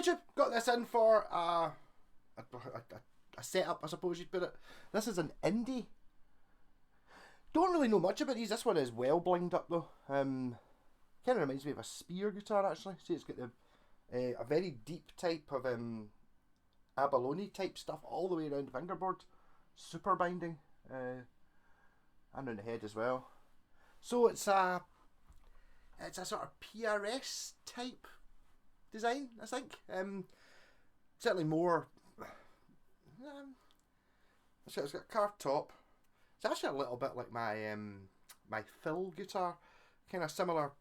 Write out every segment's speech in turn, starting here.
YouTube, got this in for a setup, I suppose you'd put it. This is an indie. Don't really know much about these. This one is well blinged up though. Kind of reminds me of a Spear guitar actually. See, it's got a very deep type of abalone type stuff all the way around the fingerboard. Super binding. And on the head as well. So it's a sort of PRS type design, I think. Certainly more. So it's got a carved top. It's actually a little bit like my my Phil guitar, kind of similar.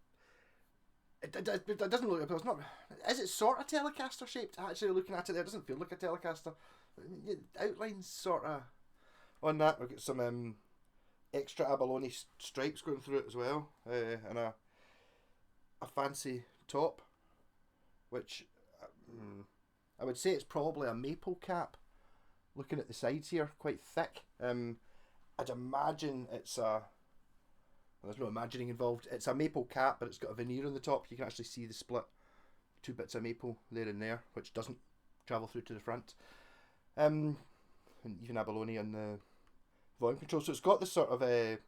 It doesn't look. It's not. Is it sort of Telecaster shaped? Actually, looking at it, there, it doesn't feel like a Telecaster. Outlines sort of on that. We've got some extra abalone stripes going through it as well, and a fancy top, which I would say it's probably a maple cap. Looking at the sides here, quite thick. I'd imagine it's a. Well, there's no imagining involved. It's a maple cap, but it's got a veneer on the top. You can actually see the split 2 bits of maple there and there, which doesn't travel through to the front. And even abalone on the volume control. So it's got this sort of the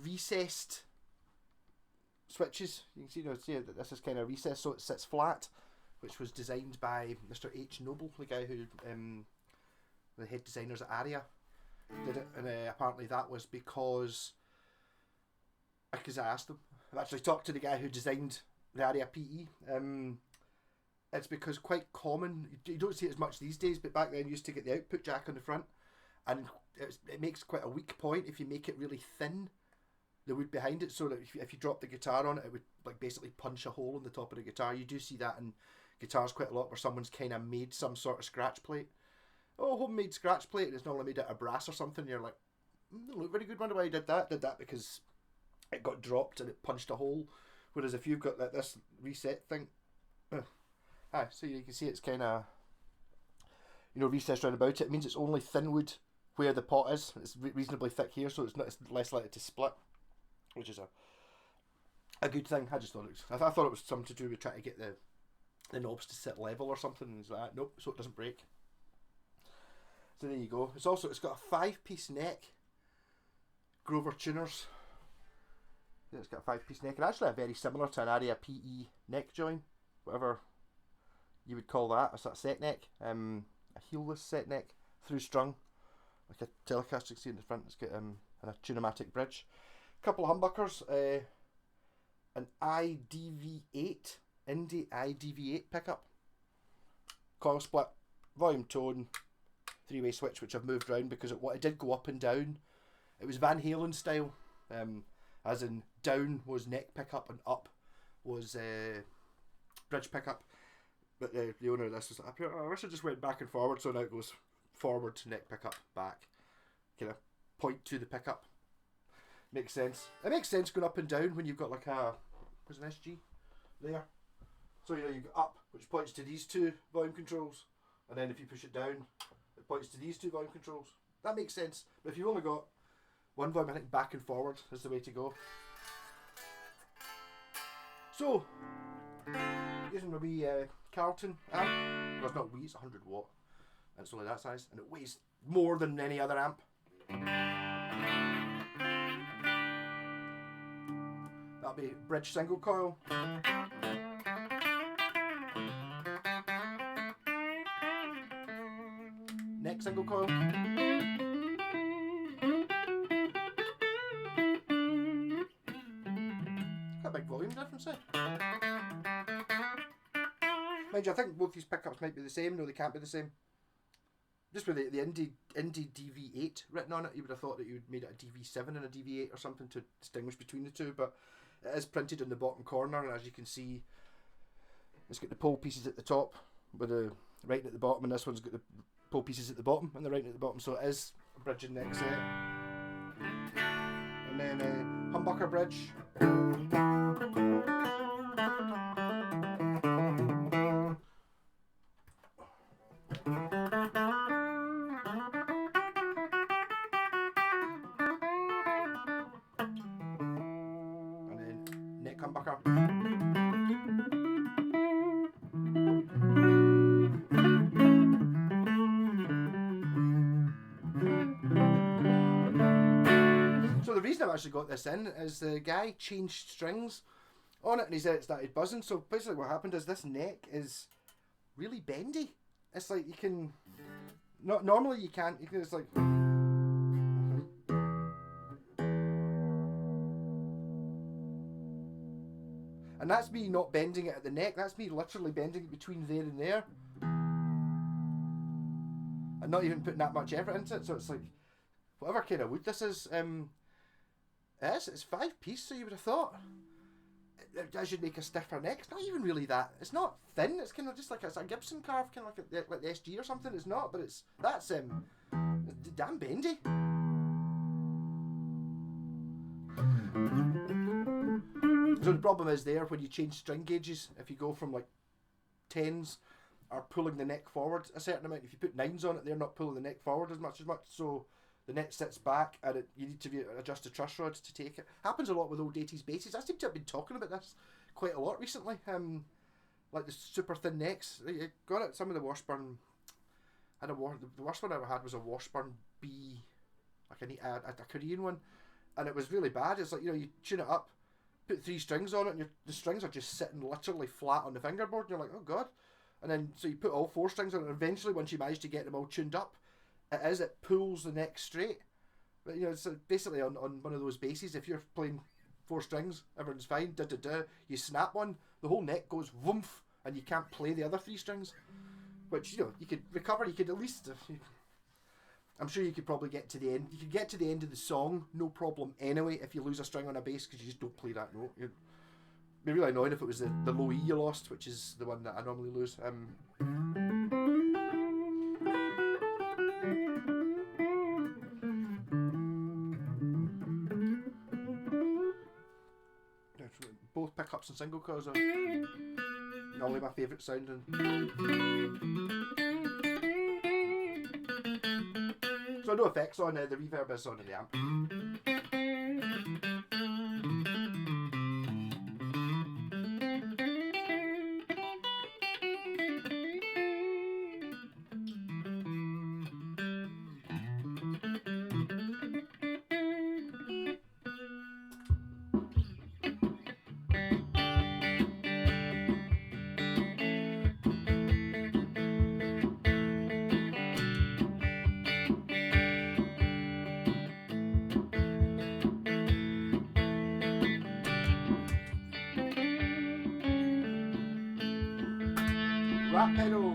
recessed switches. You can see that this is kind of recessed, so it sits flat, which was designed by Mr. H. Noble, the guy who the head designers at Aria did it, and apparently that was because I asked him. I've actually talked to the guy who designed the Aria PE. It's because quite common, you don't see it as much these days, but back then you used to get the output jack on the front, and it makes quite a weak point if you make it really thin, the wood behind it, so that if you drop the guitar on it, it would like basically punch a hole in the top of the guitar. You do see that in guitars quite a lot, where someone's kind of made some sort of scratch plate. Oh, homemade scratch plate, and it's normally made out of brass or something. And you're like, doesn't look very good. Wonder why you did that. Did that because it got dropped and it punched a hole. Whereas if you've got like this reset thing, so you can see it's kind of recessed round about it. It means it's only thin wood where the pot is. It's reasonably thick here, so it's less likely to split, which is a good thing. I just thought I thought it was something to do with trying to get the knobs to sit level or something. And it's like, nope, so it doesn't break. So there you go. It's got a 5-piece neck. Grover tuners. Yeah, it's got a 5-piece neck, and actually a very similar to an Aria PE neck join, whatever you would call that. It's that set neck, a heelless set neck, through strung, like a Telecaster. You see in the front. It's got a Tune-o-matic bridge. A couple of humbuckers, an IDV8, Indie IDV8 pickup, coil split, volume tone, 3-way switch, which I've moved around because it did go up and down. It was Van Halen style, as in down was neck pickup and up was bridge pickup. But the owner of this was like, I wish I just went back and forward, so now it goes forward to neck pickup, back, kind of point to the pickup. Makes sense. It makes sense going up and down when you've got like there's an SG there. So you go up, which points to these two volume controls, and then if you push it down, it points to these two volume controls. That makes sense. But if you've only got one volume, I think back and forward is the way to go. So, using a wee Carlton amp. Well, it's not wee, it's 100 watt. And it's only that size. And it weighs more than any other amp. That'll be bridge single coil. Neck single coil. Got a big volume difference there. Mind you, I think both these pickups might be the same. No, they can't be the same. Just with the Indie DV8 written on it, you would have thought that you would made it a DV7 and a DV8 or something to distinguish between the two, but it is printed in the bottom corner, and as you can see, it's got the pole pieces at the top with the writing at the bottom, and this one's got the pole pieces at the bottom and the writing at the bottom, so it is a bridge and neck set. And then a humbucker bridge. And then neck humbucker. actually got this in is the guy changed strings on it, and he said it started buzzing. So basically what happened is this neck is really bendy. It's like you can... Not normally you can't. You can just like... And that's me not bending it at the neck. That's me literally bending it between there and there. And not even putting that much effort into it. So it's like... Whatever kind of wood this is... It's 5-piece, so you would have thought I should make a stiffer neck. It's not even really that. It's not thin. It's kind of just like it's a Gibson carve, kind of like the SG or something. It's not, but that's damn bendy. So the problem is there when you change string gauges. If you go from like 10s are pulling the neck forward a certain amount. If you put 9s on it, they're not pulling the neck forward as much. So the net sits back, and you need to adjust the truss rods to take it. Happens a lot with old 80s basses. I seem to have been talking about this quite a lot recently. Like the super thin necks. You got it. Some of the Washburn. The worst one I ever had was a Washburn B, like a Korean one, and it was really bad. It's like, you tune it up, put 3 strings on it, and the strings are just sitting literally flat on the fingerboard, and you're like, oh god. And then so you put all 4 strings on it, and eventually once you manage to get them all tuned up, it pulls the neck straight. But it's basically on one of those basses, if you're playing 4 strings, everything's fine, you snap one, the whole neck goes woomph, and you can't play the other 3 strings. Which, you could recover, you could at least... I'm sure you could probably get to the end. You could get to the end of the song, no problem anyway, if you lose a string on a bass, because you just don't play that note. It'd be really annoying if it was the low E you lost, which is the one that I normally lose. Both pickups and single coils are normally my favourite sounding. So no effects on the reverb is on the amp. Rat pedal.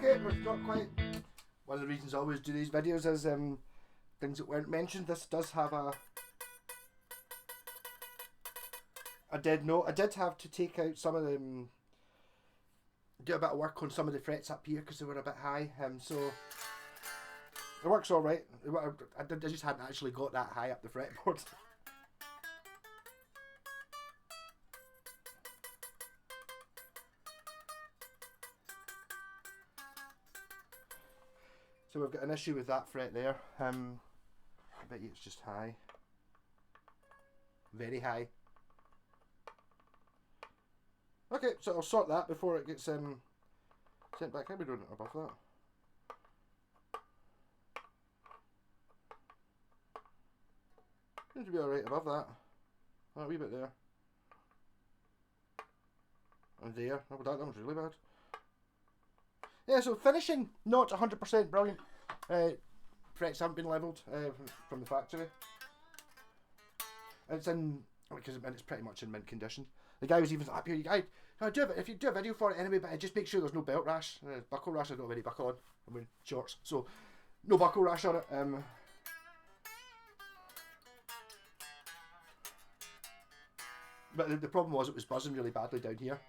Okay, we're not quite. One of the reasons I always do these videos is things that weren't mentioned. This does have a dead note. I did have to take out some of them, do a bit of work on some of the frets up here because they were a bit high. So it works all right. I just hadn't actually got that high up the fretboard. So we've got an issue with that fret there. I bet you it's just high. Very high. Okay, so I'll sort that before it gets sent back. I'll be doing it above that. Seems to be alright above that. A wee bit there. And there. Oh, that one's really bad. Yeah, so finishing, not 100% brilliant. Frets haven't been levelled from the factory. It's in, because it's pretty much in mint condition. The guy was even up here, if you do a video for it anyway, but just make sure there's no belt rash. Buckle rash, I don't have any buckle on. I'm wearing shorts, so no buckle rash on it. But the problem was it was buzzing really badly down here,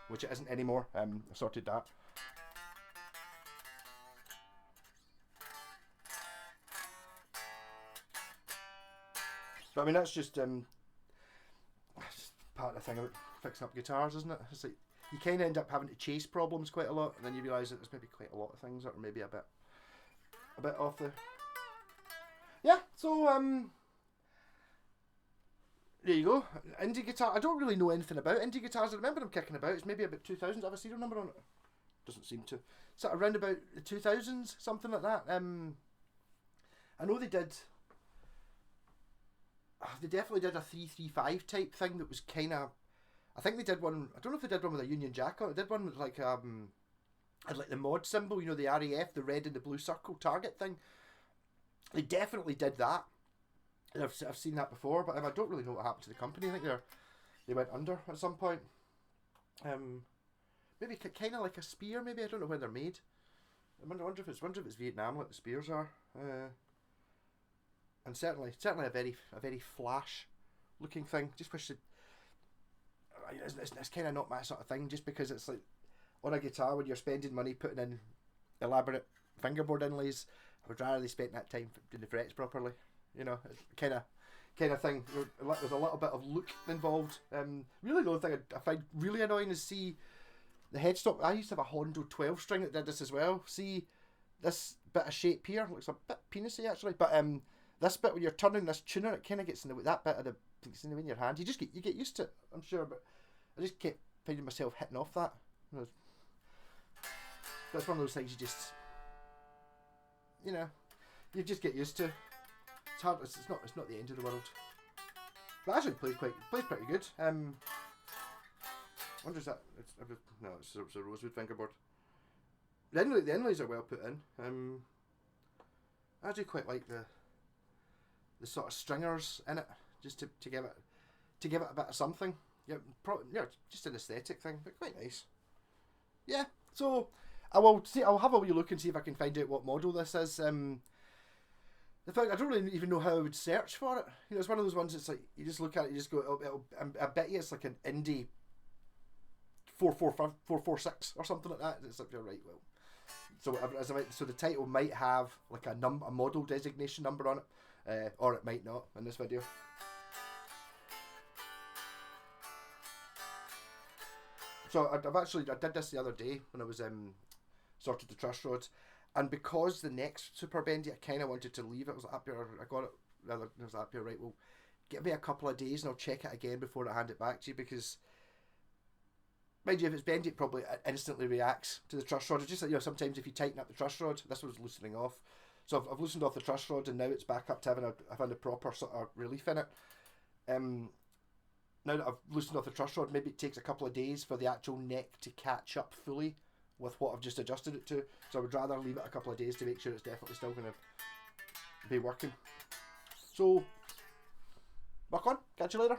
which it isn't anymore. I sorted that. But I mean, that's just part of the thing about fixing up guitars, isn't it? It's like you kind of end up having to chase problems quite a lot, and then you realise that there's maybe quite a lot of things that are maybe a bit off the. Yeah, so there you go. Indie guitar. I don't really know anything about indie guitars. I remember them kicking about. It's maybe about 2000s. I have a serial number on it. Doesn't seem to. So around about the 2000s, something like that. I know they did. They definitely did a 335 type thing that was kind of. I think they did one. I don't know if they did one with a Union Jack on it. They did one with like had like the mod symbol, you know, the RAF, the red and the blue circle target thing. They definitely did that. And I've seen that before, but I don't really know what happened to the company. I think they went under at some point. Maybe kind of like a spear. Maybe I don't know when they're made. I wonder if it's Vietnam like the spears are. And certainly a very flash looking thing. Just wish it's kind of not my sort of thing. Just because it's like on a guitar when you're spending money putting in elaborate fingerboard inlays, I would rather they spent that time doing the frets properly. You know, kind of thing. There's a little bit of look involved. Really, the only thing I find really annoying is see the headstock. I used to have a Hondo 12 string that did this as well. See this bit of shape here looks a bit penisy actually, but this bit when you're turning this tuner, it kind of gets in the way. That bit of gets in the way in your hand. You get used to it, I'm sure, but I just kept finding myself hitting off that. That's one of those things you just, you just get used to. It's hard. It's not the end of the world. But actually plays pretty good. I wonder is that it's a rosewood fingerboard. The inlays are well put in. I do quite like the sort of stringers in it, just to give it a bit of something. Just an aesthetic thing, but quite nice. Yeah. So I'll have a wee look and see if I can find out what model this is. In fact, I don't really even know how I would search for it. It's one of those ones that's like, you just look at it, you just go, I bet you it's like an indie 446 or something like that. It's like, you're right, well. So the title might have like a model designation number on it, or it might not in this video. So I did this the other day when I was sorted the truss rods. And because the neck's super bendy, I kind of wanted to leave it. I was up here, I got it, rather, I was up here, right, well, give me a couple of days and I'll check it again before I hand it back to you, because, mind you, if it's bendy, it probably instantly reacts to the truss rod. It's just like, sometimes if you tighten up the truss rod, this was loosening off. So I've loosened off the truss rod and now it's back up to having a proper sort of relief in it. Now that I've loosened off the truss rod, maybe it takes a couple of days for the actual neck to catch up fully with what I've just adjusted it to. So I would rather leave it a couple of days to make sure it's definitely still going to be working. So, back on. Catch you later.